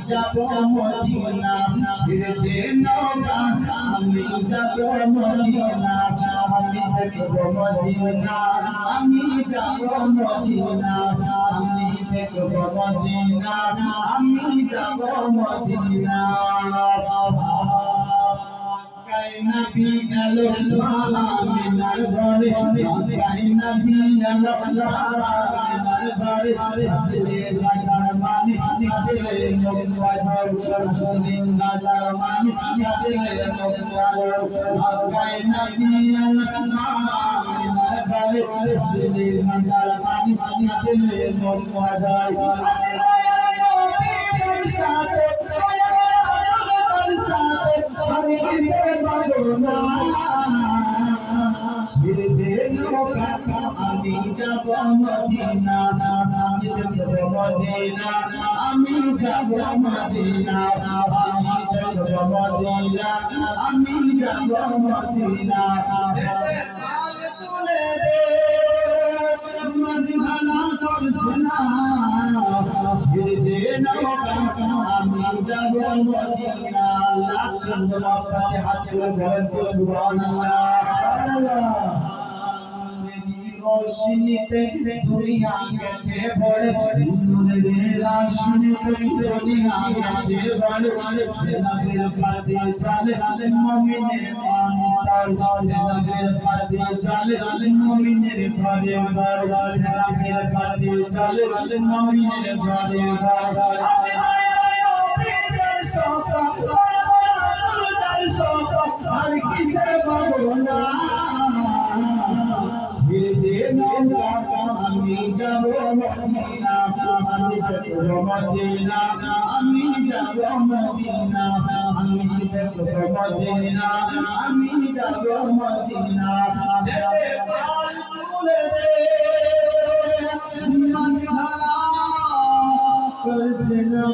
যাব মদিনা ছেড়ে দে নৌকা আমি যাব মদিনা আমি দেখব মদিনা আমি যাব মদিনা আমি দেখব মদিনা আমি যাব মদিনা নবী আলো আমিনার ঘরে গাই নবী আলো আমিনার ঘরে আসলে বাজার মানে নিদে মুবাজার সরসনে বাজার মানে নিদে মুবাজার গাই নবী আলো আমিনার ঘরে আসলে বাজার মানে নিদে মুবাজার ছেড়ে দে নৌকা আমি যাব মদিনা আমি দেখব মদিনা আমি যাব মদিনা আমি দেখব মদিনা আমি যাব মদিনা তুলে দে মদিনা করছনা ছেড়ে দে নৌকা আমি যাব মদিনা লাখন্দ মাথায় হাত তুলে সুবহানাল্লাহ रोशनीते दुनिया गेছে বড় নূরের রোশনীতে দুনিয়া गेছে বড় সেনাদের পাতে চলে মুমিনের অন্তর সেনাদের পাতে চলে মুমিনের ঘরে ঘর সেনাদের পাতে চলে মুমিনের ঘরে ঘর আর কিসে বলনা আমি যাব মদিনা আমি দেখব মদিনা আমি যাব মদিনা আমি দেখব মদিনা আমি যাব মদিনা দে পাল তুলে দে মদিনা করছনা